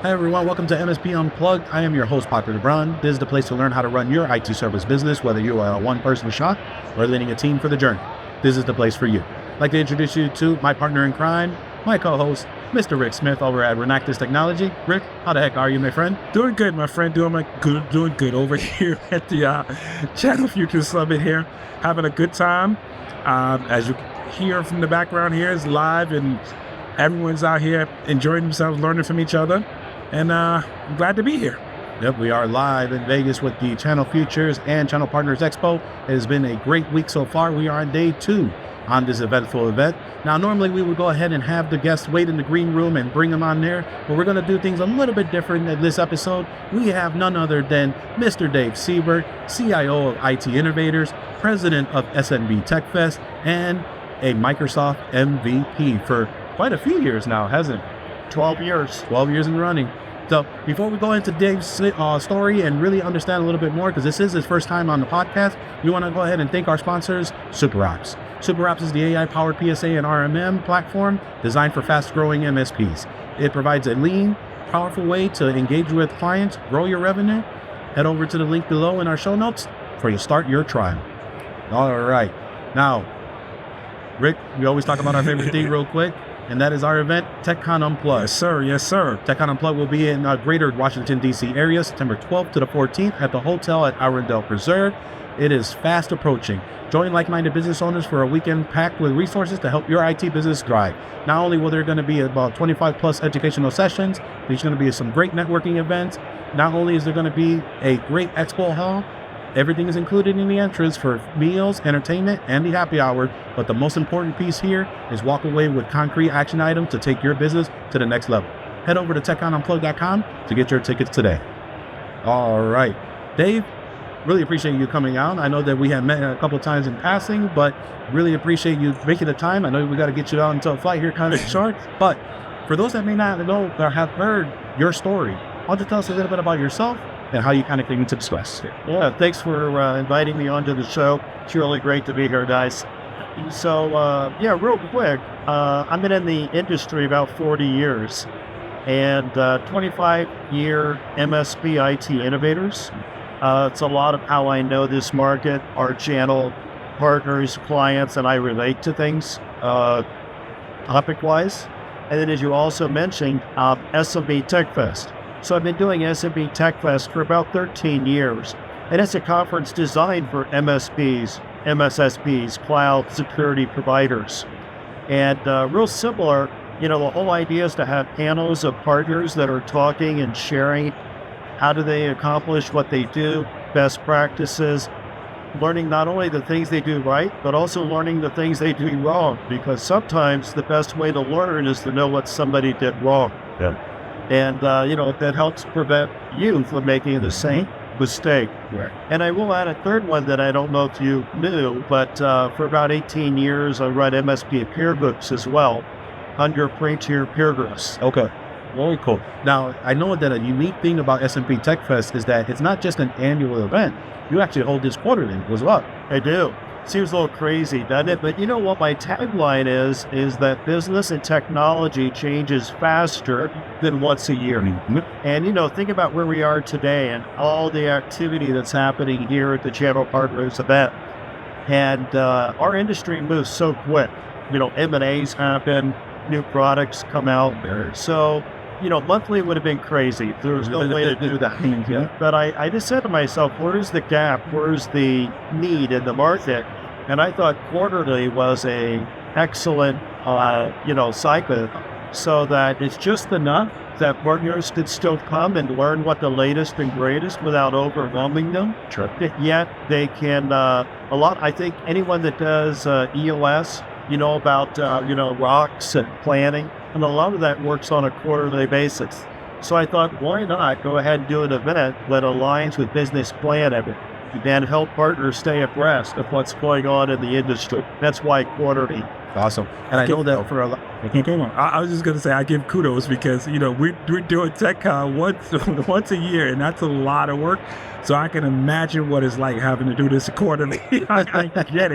Hi everyone, welcome to MSP Unplugged. I am your host, Paco and Rick. This is the place to learn how to run your IT service business, whether you are a one-person shop or leading a team for the journey. This is the place for you. I'd like to introduce you to my partner in crime, my co-host, Mr. Rick Smith over at Renactus Technology. Rick, how the heck are you, my friend? Doing good, my friend. Doing good over here at the Channel Future Summit here. Having a good time. As you hear from the background here, it's live and everyone's out here enjoying themselves, learning from each other. And I'm glad to be here. Yep, we are live in Vegas with the Channel Futures and Channel Partners Expo. It has been a great week so far. We are on day 2 on this eventful event. Now, normally we would go ahead and have the guests wait in the green room and bring them on there, but we're going to do things a little bit different in this episode. We have none other than Mr. Dave Seibert, CIO of IT Innovators, president of SMB Tech Fest, and a Microsoft MVP for quite a few years now, hasn't it? 12 years. 12 years in running. So before we go into Dave's story and really understand a little bit more, because this is his first time on the podcast, we want to go ahead and thank our sponsors, SuperOps. SuperOps is the AI-powered PSA and RMM platform designed for fast-growing MSPs. It provides a lean, powerful way to engage with clients, grow your revenue. Head over to the link below in our show notes for you to start your trial. All right. Now, Rick, we always talk about our favorite thing real quick, and that is our event, TechCon Unplugged. Yes, sir. Yes, sir. TechCon Unplugged will be in greater Washington, D.C. area, September 12th to the 14th at the hotel at Arundel Preserve. It is fast approaching. Join like-minded business owners for a weekend packed with resources to help your IT business thrive. Not only will there going to be about 25 plus educational sessions, there's going to be some great networking events. Not only is there going to be a great expo hall, everything is included in the entrance for meals, entertainment, and the happy hour. But the most important piece here is walk away with concrete action items to take your business to the next level. Head over to techconunplugged.com to get your tickets today. All right. Dave, really appreciate you coming out. I know that we have met a couple of times in passing, but really appreciate you making the time. I know we got to get you out until a flight here kind of short. But for those that may not know or have heard your story, why don't you tell us a little bit about yourself and how you kind of came into this quest? Yeah, thanks for inviting me onto the show. It's really great to be here, guys. So, real quick, I've been in the industry about 40 years and 25-year MSP IT Innovators. It's a lot of how I know this market, our channel partners, clients, and I relate to things topic-wise. And then, as you also mentioned, SMB Tech Fest. So I've been doing SMB Tech Fest for about 13 years, and it's a conference designed for MSPs, MSSPs, cloud security providers. And real similar, the whole idea is to have panels of partners that are talking and sharing how do they accomplish what they do, best practices, learning not only the things they do right, but also learning the things they do wrong, because sometimes the best way to learn is to know what somebody did wrong. Yeah. And, that helps prevent you from making the same mistake. Right. And I will add a third one that I don't know if you knew, but for about 18 years, I run MSP peer groups as well under Frontier Peer Groups. Okay. Very cool. Now, I know that a unique thing about SMP Tech Fest is that it's not just an annual event. You actually hold this quarterly as well. I do. Seems a little crazy, doesn't it? But you know what my tagline is that business and technology changes faster than once a year. Mm-hmm. And, think about where we are today and all the activity that's happening here at the Channel Partners event. And our industry moves so quick. M&As happen, new products come out there. So, monthly would have been crazy. There was no way to do that. Yeah. But I just said to myself, where's the gap? Where's the need in the market? And I thought quarterly was a excellent, cycle, so that it's just enough that partners could still come and learn what the latest and greatest without overwhelming them. Sure. Yet they can, I think anyone that does EOS, about, rocks and planning, and a lot of that works on a quarterly basis. So I thought, why not go ahead and do an event that aligns with business plan and help partners stay abreast of what's going on in the industry. That's why quarterly. Awesome. And I know that for a lot. I was just going to say I give kudos because, we're doing TechCon once a year, and that's a lot of work. So I can imagine what it's like having to do this quarterly. I get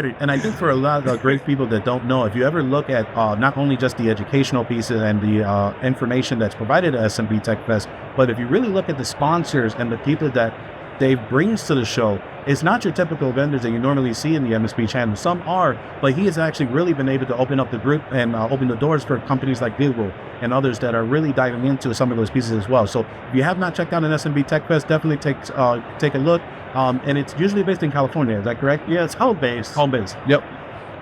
it. And I think for a lot of the great people that don't know, if you ever look at not only just the educational pieces and the information that's provided at SMB Tech Fest, but if you really look at the sponsors and the people that Dave brings to the show, it's not your typical vendors that you normally see in the MSP channel. Some are, but he has actually really been able to open up the group and open the doors for companies like Google and others that are really diving into some of those pieces as well. So if you have not checked out an SMB Tech Fest, definitely take a look. And it's usually based in California. Is that correct? Yeah, it's home-based. Home-based. Yep.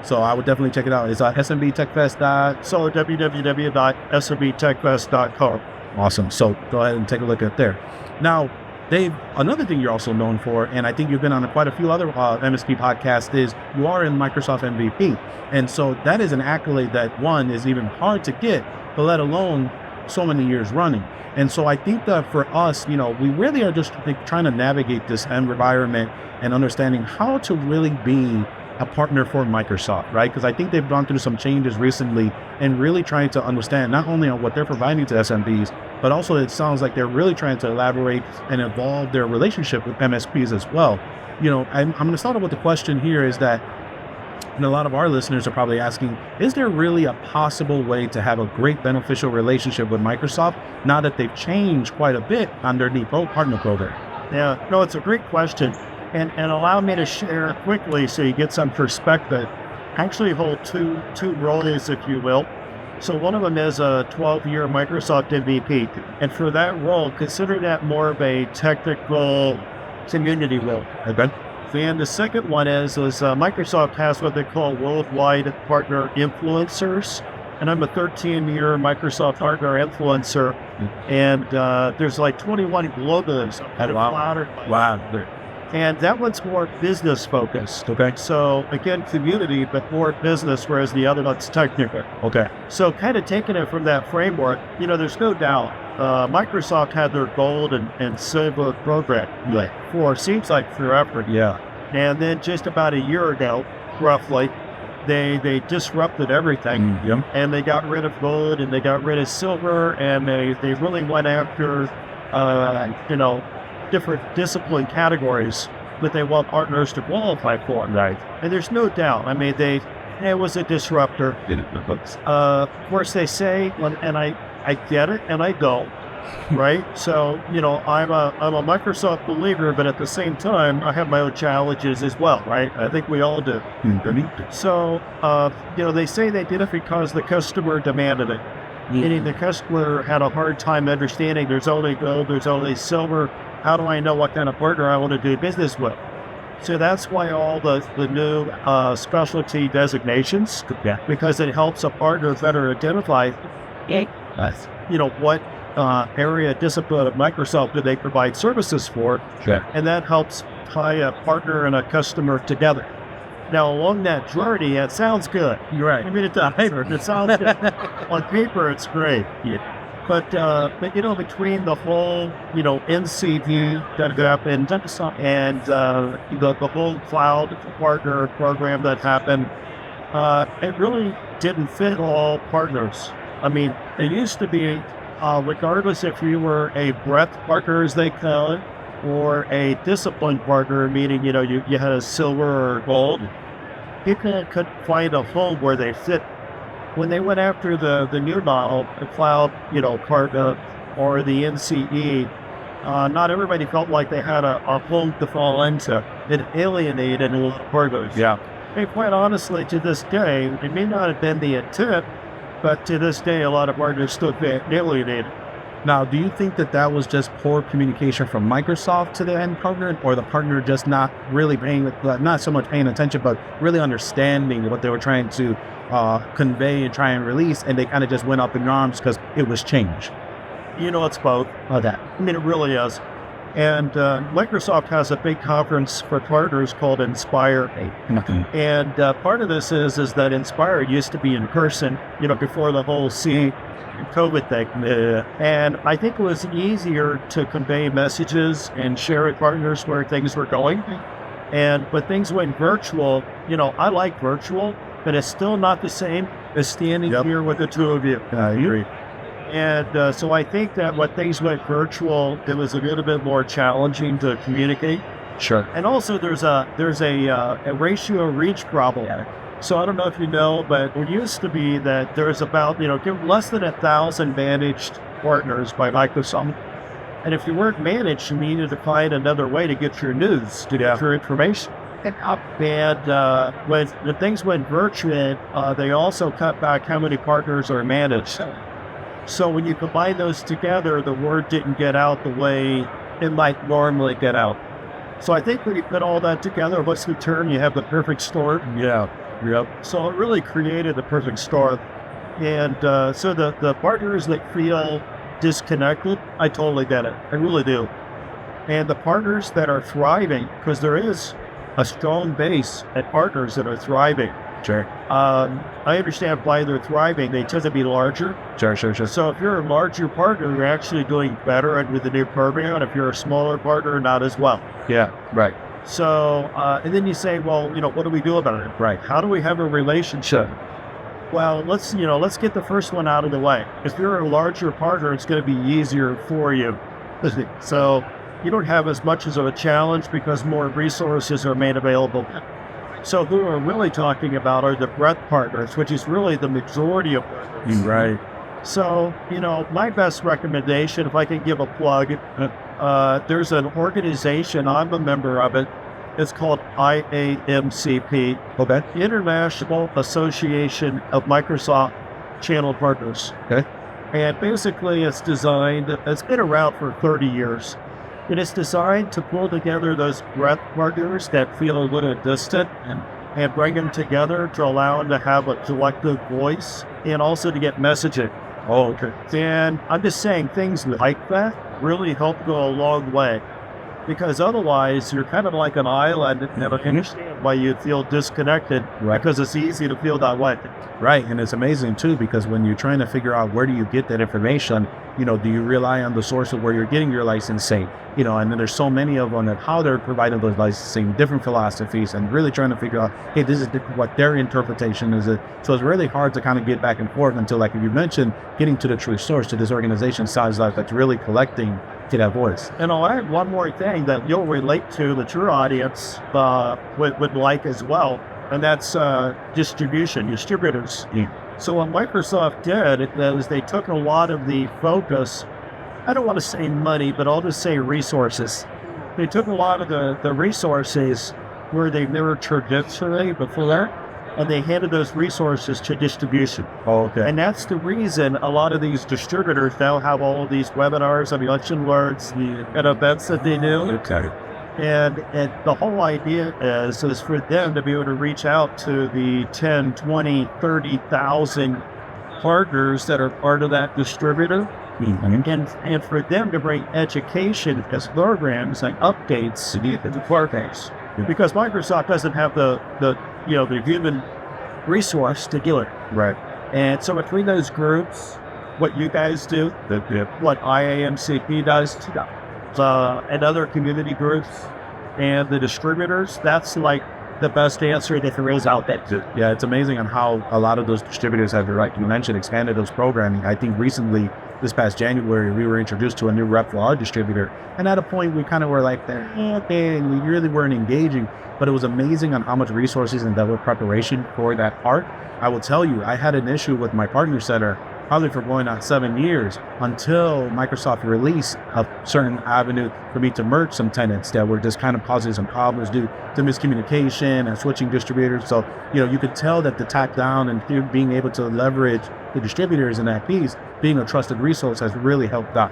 So I would definitely check it out. It's SMB Tech Fest. So www.smbtechfest.com. Awesome. So go ahead and take a look at there. Now, Dave, another thing you're also known for, and I think you've been on quite a few other MSP podcasts, is you are in Microsoft MVP. And so that is an accolade that, one, is even hard to get, but let alone so many years running. And so I think that for us, we really are just trying to navigate this environment and understanding how to really be a partner for Microsoft, right? Because I think they've gone through some changes recently and really trying to understand not only on what they're providing to SMBs, but also it sounds like they're really trying to elaborate and evolve their relationship with MSPs as well. I'm going to start off with the question here is that, and a lot of our listeners are probably asking, is there really a possible way to have a great beneficial relationship with Microsoft now that they've changed quite a bit on their new partner program? Yeah, no, it's a great question. And allow me to share quickly so you get some perspective. I actually hold two roles, if you will. So one of them is a 12-year Microsoft MVP. And for that role, consider that more of a technical community role. Okay. And the second one is Microsoft has what they call worldwide partner influencers. And I'm a 13-year Microsoft partner influencer. And there's like 21 globals. Wow. And that one's more business focused. Okay. So again, community, but more business, whereas the other one's technical. Okay. So kind of taking it from that framework, there's no doubt Microsoft had their gold and silver program for seems like forever. Yeah. And then just about a year ago, roughly, they disrupted everything. And they got rid of gold and they got rid of silver and they really went after different discipline categories that they want partners to qualify for. Right. And there's no doubt. I mean, it was a disruptor. Of course, they say, and I get it, and I don't. Right. So, I'm a Microsoft believer, but at the same time, I have my own challenges as well. Right. I think we all do. So, they say they did it because the customer demanded it. Meaning the customer had a hard time understanding there's only gold, there's only silver. How do I know what kind of partner I want to do business with? So that's why all the new specialty designations, because it helps a partner better identify, what area discipline of Microsoft do they provide services for, and that helps tie a partner and a customer together. Now, along that journey, it sounds good. You're right. I mean, it sounds good. On paper, it's great. Yeah. But between the whole, NCD that happened and the whole cloud partner program that happened, it really didn't fit all partners. I mean, it used to be, regardless if you were a breadth partner, as they call it, or a discipline partner, meaning, you had a silver or gold, people could find a home where they fit. When they went after the new model, the cloud, partner or the NCE, not everybody felt like they had a home to fall into. It alienated a lot of partners. Yeah. And quite honestly, to this day, it may not have been the intent, but to this day, a lot of partners still get alienated. Now, do you think that was just poor communication from Microsoft to the end partner, or the partner just not really not so much paying attention, but really understanding what they were trying to convey and try and release, and they kind of just went up in arms because it was change? It's both. Okay. I mean, it really is. And Microsoft has a big conference for partners called Inspire. And part of this is that Inspire used to be in person, before the whole COVID thing. And I think it was easier to convey messages and share with partners where things were going. And when things went virtual, I like virtual, but it's still not the same as standing here with the two of you. I agree. And so I think that when things went virtual, it was a little bit more challenging to communicate. Sure. And also there's a ratio reach problem. So I don't know if you know, but it used to be that there's about, less than 1,000 managed partners by Microsoft. And if you weren't managed, you needed to find another way to get your news, to get your information. And when the things went virtual, they also cut back how many partners are managed. So when you combine those together, the word didn't get out the way it might normally get out. So I think when you put all that together, what's the term? You have the perfect storm. Yeah. Yep. So it really created the perfect storm. And so the partners that feel disconnected, I totally get it. I really do. And the partners that are thriving, because there is a strong base at partners that are thriving. Sure. I understand why they're thriving. They tend to be larger. Sure. So if you're a larger partner, you're actually doing better with the new program. And if you're a smaller partner, not as well. Yeah. Right. So, and then you say, well, what do we do about it? Right. How do we have a relationship? Well, let's get the first one out of the way. If you're a larger partner, it's going to be easier for you. So you don't have as much of a challenge because more resources are made available. So who we're really talking about are the breadth partners, which is really the majority of partners. Right. So, my best recommendation, if I can give a plug, there's an organization, I'm a member of it. It's called IAMCP, Okay. International Association of Microsoft Channel Partners. Okay. And basically it's been around for 30 years. And it's designed to pull together those breadth partners that feel a little distant and bring them together to allow them to have a collective voice and also to get messaging. Oh, okay. And I'm just saying things like that really help go a long way. Because otherwise, you're kind of like an island and never understand why you feel disconnected. Right. Because it's easy to feel that way. Right. And it's amazing, too, because when you're trying to figure out where do you get that information, do you rely on the source of where you're getting your licensing? And then there's so many of them and how they're providing those licensing, different philosophies, and really trying to figure out, hey, this is what their interpretation is. So it's really hard to kind of get back and forth until, like you mentioned, getting to the true source, to this organization size that's really collecting to that voice. And I'll add one more thing that you'll relate to that your audience would like as well, and that's distributors. Yeah. So what Microsoft did is they took a lot of the focus, I don't want to say money, but I'll just say resources. They took a lot of the resources where they were traditionally before, and they handed those resources to distribution. Oh, okay. And that's the reason a lot of these distributors now have all of these webinars and luncheon alerts and events that they do. Okay. And the whole idea is for them to be able to reach out to the 10, 20, 30,000 partners that are part of that distributor. Mm-hmm. And for them to bring education as programs and updates to the partners. Because Microsoft doesn't have the human resource to do it. Right. And so between those groups, what you guys do, what IAMCP does, and other community groups, and the distributors, that's like the best answer that there is out there. Yeah, it's amazing on how a lot of those distributors have, like you mentioned, expanded those programming. I think recently, this past January, we were introduced to a new rep for our distributor. And at a point, we kind of were like, okay, we really weren't engaging. But it was amazing on how much resources and development preparation for that part. I will tell you, I had an issue with my partner center probably for going on 7 years until Microsoft released a certain avenue for me to merge some tenants that were just kind of causing some problems due to miscommunication and switching distributors. So, you could tell that the top down and being able to leverage the distributors in that piece, being a trusted resource, has really helped out.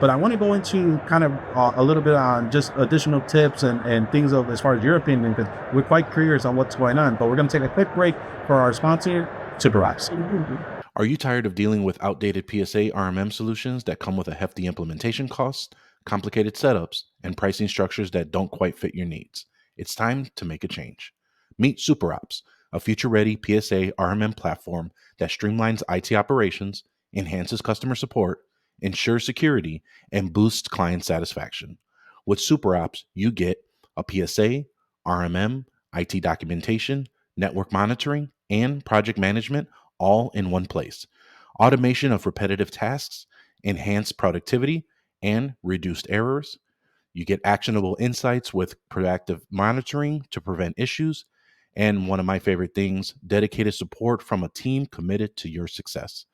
But I want to go into kind of a little bit on just additional tips and things of as far as your opinion, because we're quite curious on what's going on. But we're going to take a quick break for our sponsor, Seibert. Are you tired of dealing with outdated PSA RMM solutions that come with a hefty implementation cost, complicated setups, and pricing structures that don't quite fit your needs? It's time to make a change. Meet SuperOps, a future-ready PSA RMM platform that streamlines IT operations, enhances customer support, ensures security, and boosts client satisfaction. With SuperOps, you get a PSA, RMM, IT documentation, network monitoring, and project management all in one place. Automation of repetitive tasks, enhanced productivity, and reduced errors. You get actionable insights with proactive monitoring to prevent issues. And one of my favorite things, dedicated support from a team committed to your success.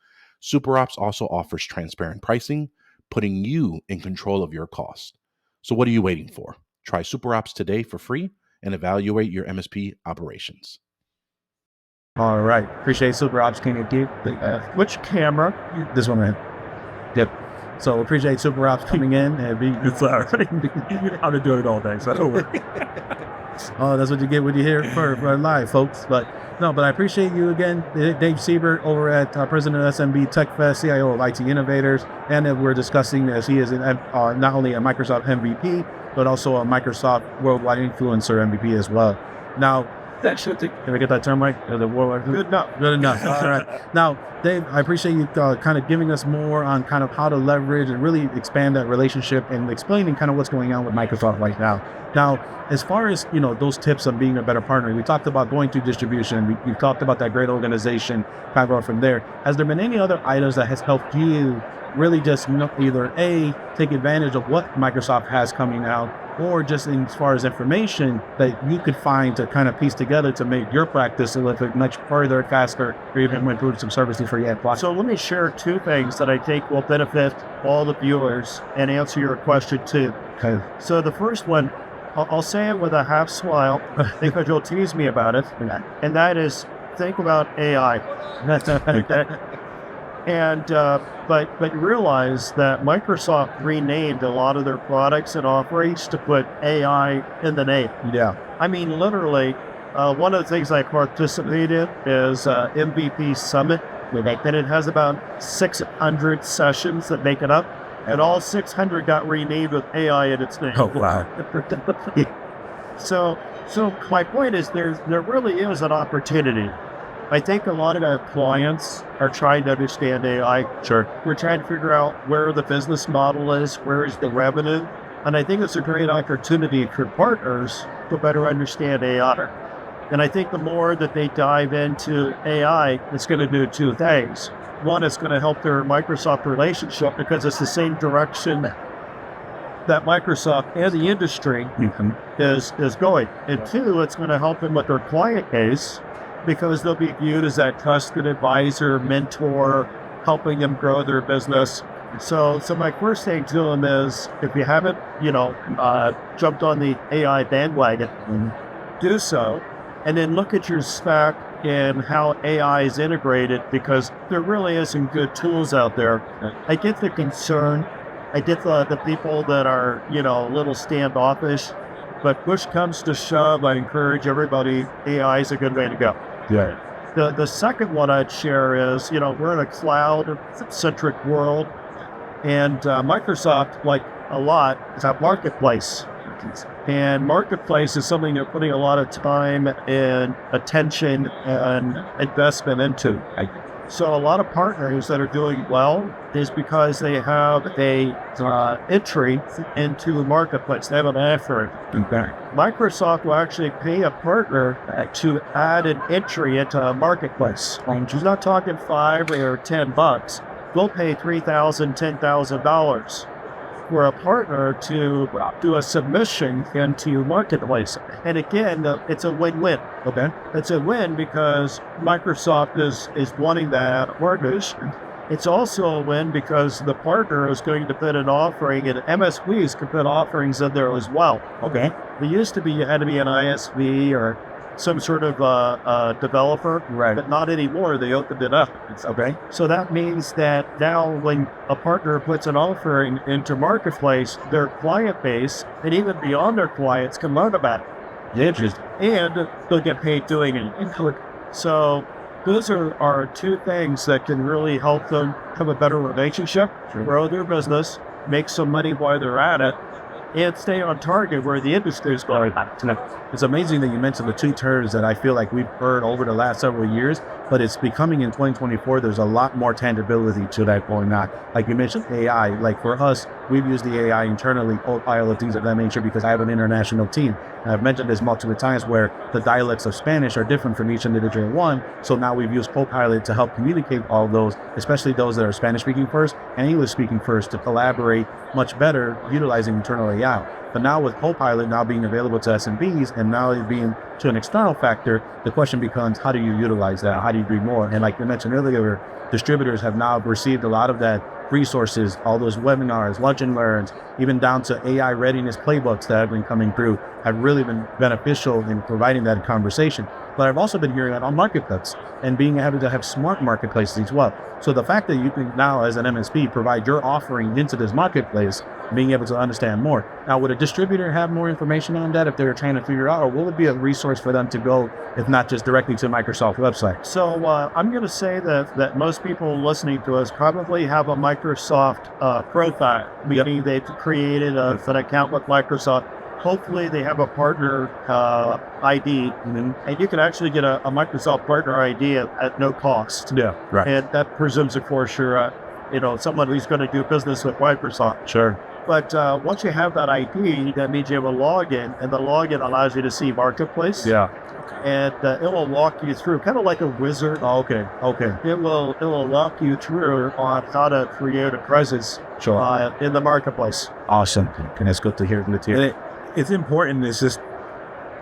SuperOps also offers transparent pricing, putting you in control of your cost. So what are you waiting for? Try SuperOps today for free and evaluate your MSP operations. All right. Appreciate Super Ops King and Keith. Which camera? This one, man. Yep. So appreciate Super Ops coming in and being. It's all right. I've been doing it all day, so don't worry. Oh, that's what you get when you hear for live, folks. But I appreciate you again, Dave Seibert, over at President of SMB Tech Fest, CIO of IT Innovators, and that we're discussing as he is not only a Microsoft MVP, but also a Microsoft Worldwide Influencer MVP as well. Now, can we get that term right? Good enough. Good enough. All right. Now, Dave, I appreciate you kind of giving us more on kind of how to leverage and really expand that relationship and explaining kind of what's going on with Microsoft right now. Now, as far as, those tips of being a better partner, we talked about going through distribution. We talked about that great organization, kind of going from there. Has there been any other items that has helped you really just either A, take advantage of what Microsoft has coming out, or just as far as information that you could find to kind of piece together to make your practice a little bit much further, faster, or even improve some services for your clients? So let me share two things that I think will benefit all the viewers and answer your question too. Okay. So the first one, I'll say it with a half smile because you'll tease me about it, and that is think about AI. And but realize that Microsoft renamed a lot of their products and offerings to put AI in the name. Yeah. I mean, literally, one of the things I participate in is MVP Summit, and it has about 600 sessions that make it up, and all 600 got renamed with AI in its name. Oh, wow. So my point is there really is an opportunity. I think a lot of our clients are trying to understand AI. Sure. We're trying to figure out where the business model is, where is the revenue. And I think it's a great opportunity for partners to better understand AI. And I think the more that they dive into AI, it's going to do two things. One, it's going to help their Microsoft relationship because it's the same direction that Microsoft and the industry is going. And two, it's going to help them with their client base, because they'll be viewed as that trusted advisor, mentor, helping them grow their business. So my first thing to them is, if you haven't, jumped on the AI bandwagon, do so, and then look at your spec and how AI is integrated, because there really is some good tools out there. I get the concern. I get the people that are, a little standoffish, but push comes to shove, I encourage everybody, AI is a good way to go. Yeah. The second one I'd share is, we're in a cloud-centric world, and Microsoft, like a lot, is a marketplace. And marketplace is something they're putting a lot of time and attention and investment into. So a lot of partners that are doing well is because they have a entry into the marketplace. They have an effort. Microsoft will actually pay a partner to add an entry into a marketplace. She's not talking $5 or $10. They'll pay $3,000, $10,000 for a partner to do a submission into marketplace. And again, it's a win-win. Okay. It's a win because Microsoft is wanting that partners. It's also a win because the partner is going to put an offering, and MSPs can put offerings in there as well. Okay. It used to be you had to be an ISV or some sort of developer, right? But not anymore. They opened it up. Okay. So that means that now when a partner puts an offering into marketplace, their client base and even beyond their clients can learn about it. Interesting. And they'll get paid doing it. So those are two things that can really help them have a better relationship, grow their business, make some money while they're at it, and stay on target where the industry is going. It's amazing that you mentioned the two terms that I feel like we've heard over the last several years, but it's becoming in 2024, there's a lot more tangibility to that going on. Like you mentioned AI, like for us, we've used the AI internally, Copilot, things of that nature, because I have an international team. And I've mentioned this multiple times where the dialects of Spanish are different from each individual one. So now we've used Copilot to help communicate all those, especially those that are Spanish speaking first and English speaking first, to collaborate much better utilizing internal AI. But now with Copilot now being available to SMBs and now it being to an external factor, the question becomes, how do you utilize that? How do you do more? And like you mentioned earlier, distributors have now received a lot of that resources, all those webinars, lunch and learns, even down to AI readiness playbooks that have been coming through, have really been beneficial in providing that conversation. But I've also been hearing that on marketplace and being able to have smart marketplaces as well. So the fact that you can now, as an MSP, provide your offering into this marketplace, being able to understand more. Now, would a distributor have more information on that if they're trying to figure out, or will it be a resource for them to go, if not just directly to Microsoft website? So I'm going to say that most people listening to us probably have a Microsoft profile, meaning they've created an account with Microsoft. Hopefully they have a partner ID, and you can actually get a Microsoft partner ID at no cost. Yeah, right. And that presumes, of course, you're someone who's going to do business with Microsoft. Sure. But once you have that ID, that means you have a login, and the login allows you to see Marketplace. Yeah. And it will walk you through, kind of like a wizard. Oh, okay. It will walk you through on how to create a presence in the Marketplace. Awesome. And that's good to hear from the team. It's important. It's just,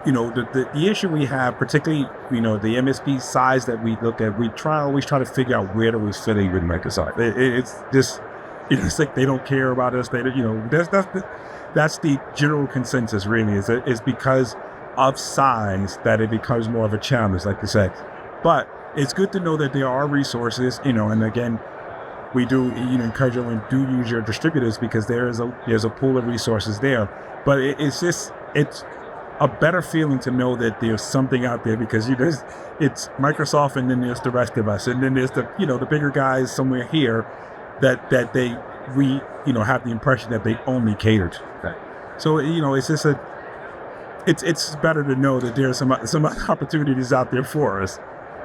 the issue we have, particularly, the MSP size that we look at, we always try to figure out where do we fit in with Microsoft. It's just, it's like they don't care about us. That's the general consensus, really, is because of size that it becomes more of a challenge, like you said. But it's good to know that there are resources, and again, we do encourage you and do use your distributors because there's a pool of resources there. But it's a better feeling to know that there's something out there because it's Microsoft and then there's the rest of us and then there's the bigger guys somewhere here that we have the impression that they only cater to. Right. So it's just it's better to know that there's some opportunities out there for us.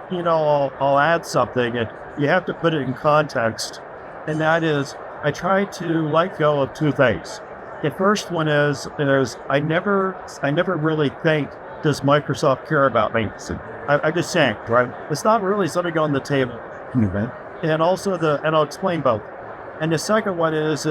I'll add something, and you have to put it in context, and that is I try to let go of two things. The first one is I never really think, does Microsoft care about me? I just saying, right? It's not really something on the table. Mm-hmm. And also and I'll explain both. And the second one is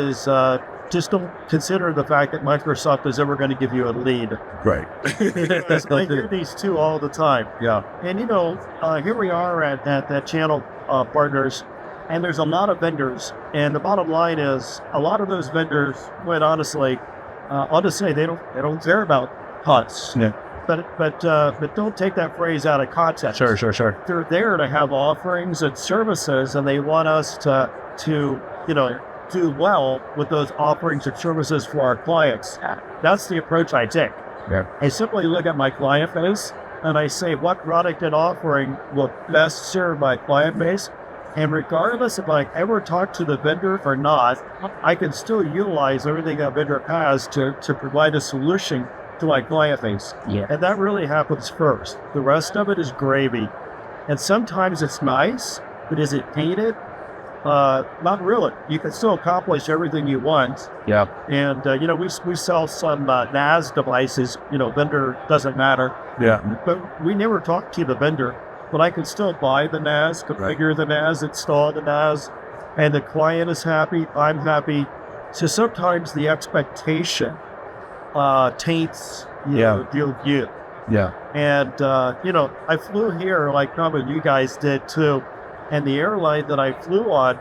just don't consider the fact that Microsoft is ever going to give you a lead. Right. I hear these two all the time. Yeah. And here we are at that channel partners. And there's a lot of vendors, and the bottom line is a lot of those vendors, quite honestly, I'll just say they don't care about us. Yeah. But don't take that phrase out of context. Sure. They're there to have offerings and services, and they want us to do well with those offerings and services for our clients. That's the approach I take. Yeah. I simply look at my client base and I say what product and offering will best serve my client base. And regardless if I ever talk to the vendor or not, I can still utilize everything that vendor has to provide a solution to my client base. Yeah. And that really happens first. The rest of it is gravy. And sometimes it's nice, but is it needed? Not really. You can still accomplish everything you want. Yeah. And, we sell some NAS devices, vendor doesn't matter. Yeah. But we never talk to the vendor. But I can still buy the NAS, configure the NAS, install the NAS, and the client is happy, I'm happy. So sometimes the expectation taints your view. Yeah. And, I flew here like probably you guys did too. And the airline that I flew on,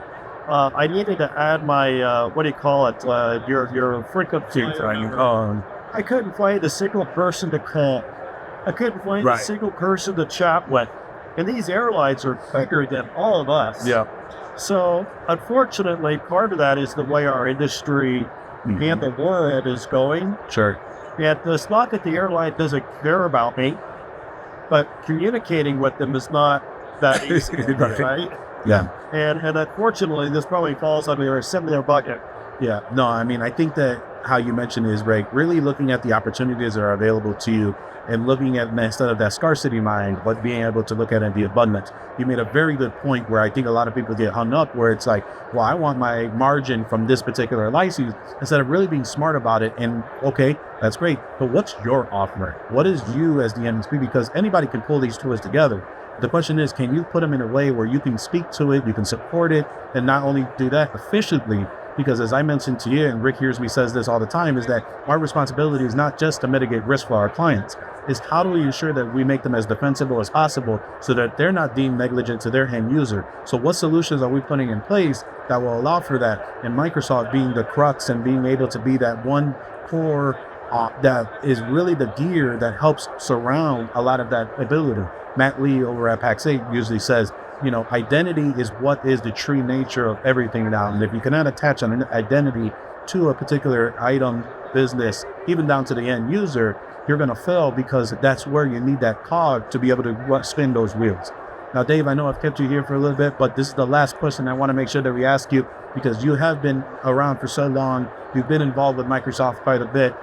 I needed to add my, your frequency. I couldn't find a single person to call. I couldn't find a single person to chat with. And these airlines are bigger than all of us. Yeah. So, unfortunately, part of that is the way our industry and the world is going. Sure. And it's not that the airline doesn't care about me, but communicating with them is not that easy, right? Yeah. And unfortunately, this probably falls under a similar bucket. Yeah. No, I mean, I think that how you mentioned is, Rick, really looking at the opportunities that are available to you and looking at, instead of that scarcity mind, but being able to look at it the abundance. You made a very good point where I think a lot of people get hung up where it's like, well, I want my margin from this particular license, instead of really being smart about it. And okay, that's great, but what's your offering? What is you as the MSP? Because anybody can pull these tools together. The question is, can you put them in a way where you can speak to it, you can support it, and not only do that efficiently? Because as I mentioned to you, and Rick hears me says this all the time, is that our responsibility is not just to mitigate risk for our clients. Is how do we ensure that we make them as defensible as possible so that they're not deemed negligent to their end user? So what solutions are we putting in place that will allow for that? And Microsoft being the crux and being able to be that one core that is really the gear that helps surround a lot of that ability. Matt Lee over at PAX 8 usually says, identity is what is the true nature of everything now. And if you cannot attach an identity to a particular item, business, even down to the end user, you're going to fail, because that's where you need that cog to be able to spin those wheels. Now, Dave, I know I've kept you here for a little bit, but this is the last question I want to make sure that we ask you, because you have been around for so long. You've been involved with Microsoft quite a bit.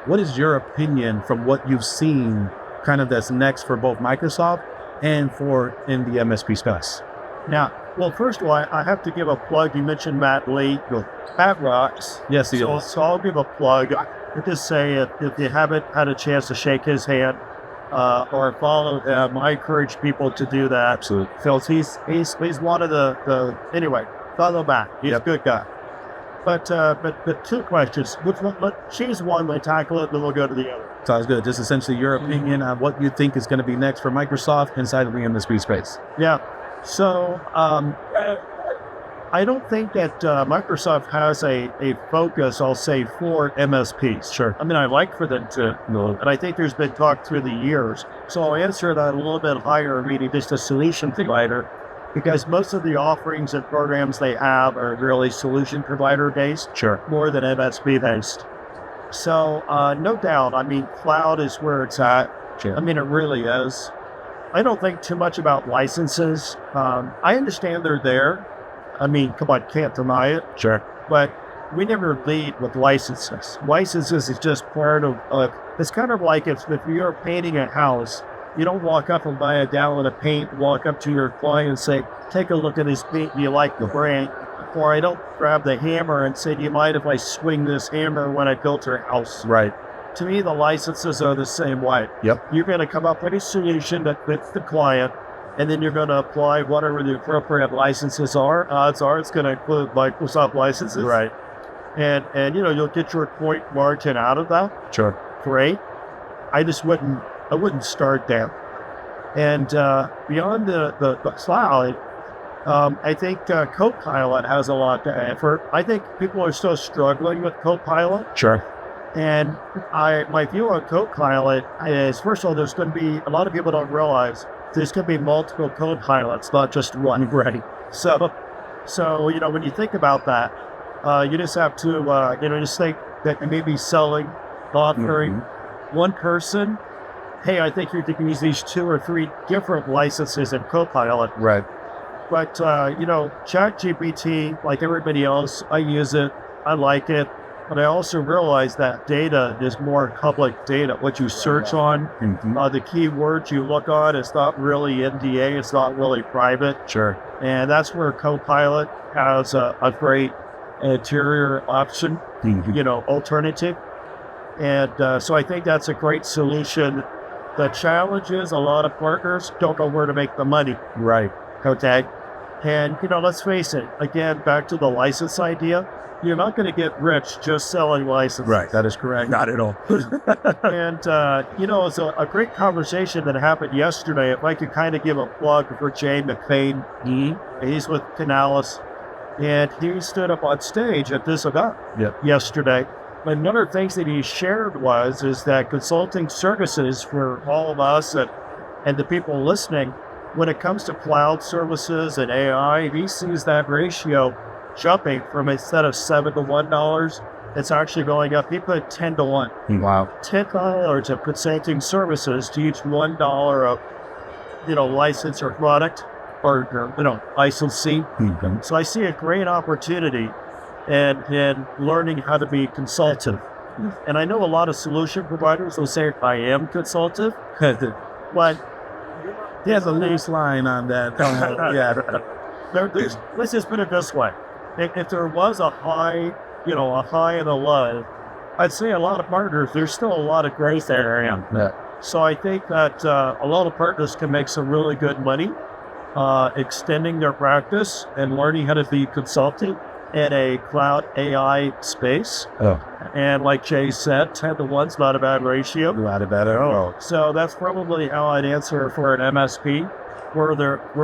What is your opinion from what you've seen kind of that's next for both Microsoft and for in the MSP space? Now, well, first of all, I have to give a plug. You mentioned Matt Lee. Matt rocks. Yes, he is. So I'll give a plug. I just say if you haven't had a chance to shake his hand or follow him, I encourage people to do that. Absolutely. So he's one of the anyway, follow Matt. He's a good guy. But two questions. Which one? Choose one, we tackle it, then we'll go to the other. Sounds good. Just essentially your opinion on what you think is going to be next for Microsoft inside of the MSP space. Yeah. So I don't think that Microsoft has a focus, I'll say, for MSPs. Sure. I mean, I like for them to, and I think there's been talk through the years. So I'll answer that a little bit higher, meaning just a solution provider, because most of the offerings and programs they have are really solution provider based, Sure. more than MSP based. So no doubt, I mean, cloud is where it's at. Sure. I mean, it really is. I don't think too much about licenses. I understand they're there. I mean, come on, can't deny it. Sure. But we never lead with licenses. Licenses is just part of, it's kind of like if you're painting a house, you don't walk up and buy a gallon of paint, walk up to your client and say, take a look at this paint, do you like the brand? Or I don't grab the hammer and say, do you mind if I swing this hammer when I built your house? Right. To me, the licenses are the same way. Yep. You're going to come up with a solution that fits the client, and then you're going to apply whatever the appropriate licenses are. Odds are it's going to include Microsoft licenses. Right. And you'll get your point margin out of that. Sure. Great. I wouldn't start there. And beyond the cloud, I think Copilot has a lot to offer. I think people are still struggling with Copilot. Sure. And my view on Copilot is, first of all, there's going to be, a lot of people don't realize, there's going to be multiple Copilots, not just one. Right. So when you think about that, you just have to, just think that you may be selling, offering one person, hey, I think you can use these 2 or 3 different licenses in Copilot. Right. But, ChatGPT, like everybody else, I use it, I like it. But I also realize that data is more public data. What you search on, the keywords you look on, it's not really NDA, it's not really private. Sure. And that's where Copilot has a great interior option, alternative. And so I think that's a great solution. The challenge is a lot of partners don't know where to make the money. Right. Okay. And, let's face it, again, back to the license idea. You're not going to get rich just selling licenses. Right. That is correct. Not at all. And, it's a great conversation that happened yesterday. If I could kind of give a plug for Jay McFain. He's with Canales. And he stood up on stage at this event yesterday. And one of the things that he shared is that consulting services for all of us and the people listening, when it comes to cloud services and AI, he sees that ratio jumping from, instead of $7 to $1, it's actually going up. He put 10 to 1. Wow. $10 of consulting services to each $1 of, license or product or licensing. Mm-hmm. So I see a great opportunity and learning how to be consultative. And I know a lot of solution providers will say, I am consultative, but He has a loose line on that. let's just put it this way. If there was a high, a high and a low, I'd say a lot of partners, there's still a lot of growth area. Yeah. So I think that a lot of partners can make some really good money extending their practice and learning how to be consulting in a cloud AI space. Oh. And like Jay said, 10 to 1's not a bad ratio. Not a bad at all. So that's probably how I'd answer for an MSP, where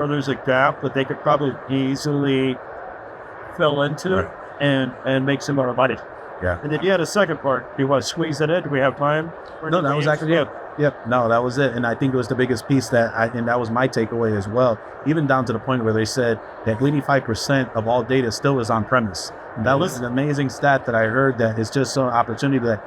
there's a gap that they could probably easily fill into and make some more money. Yeah. And then you had a second part. Do you want to squeeze it in? Do we have time? No, that was actually it. Yep. No, that was it. And I think it was the biggest piece and that was my takeaway as well, even down to the point where they said that 85% of all data still is on premise. And that was an amazing stat that I heard, that it's just an opportunity that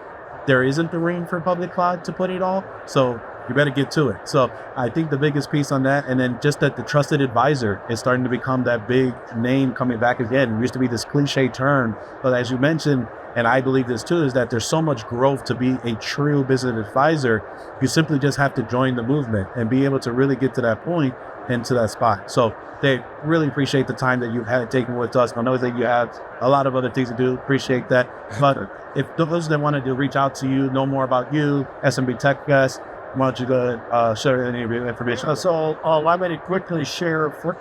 there isn't the room for public cloud to put it all. So you better get to it. So I think the biggest piece on that, and then just that the trusted advisor is starting to become that big name coming back again. It used to be this cliche term, but as you mentioned, and I believe this too, is that there's so much growth to be a true business advisor. You simply just have to join the movement and be able to really get to that point and to that spot. So they really appreciate the time that you've had taken with us. I know that you have a lot of other things to do. Appreciate that. But if those that wanted to reach out to you, know more about you, SMB Tech Fest, why don't you go ahead and share any of your information? So I'm going to quickly share for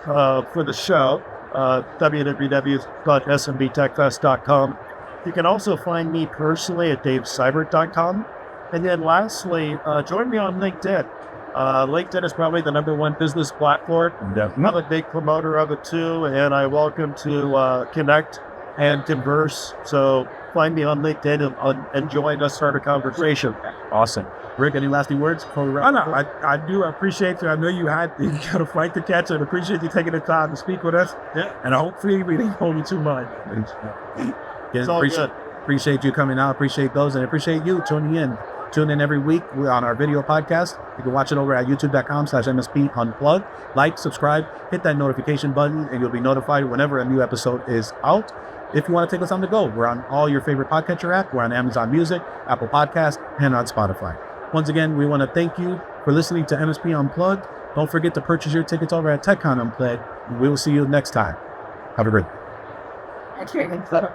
the show, www.smbtechfest.com. You can also find me personally at daveseibert.com. And then lastly, join me on LinkedIn. LinkedIn is probably the #1 business platform. I'm a big promoter of it too, and I welcome to connect and converse. So find me on LinkedIn and join us, start a conversation. Awesome. Rick, any lasting words before we wrap up? I do appreciate you. I know you got a flight to catch, and appreciate you taking the time to speak with us. Yeah. And hopefully we didn't hold you too much. It's all good. Appreciate you coming out. Appreciate those, and appreciate you tuning in. Tune in every week on our video podcast. You can watch it over at youtube.com/MSP Unplugged. Like, subscribe, hit that notification button, and you'll be notified whenever a new episode is out. If you want to take us on the go, we're on all your favorite podcatcher app. We're on Amazon Music, Apple Podcasts, and on Spotify. Once again, we want to thank you for listening to MSP Unplugged. Don't forget to purchase your tickets over at TechCon Unplugged. We will see you next time. Have a great day.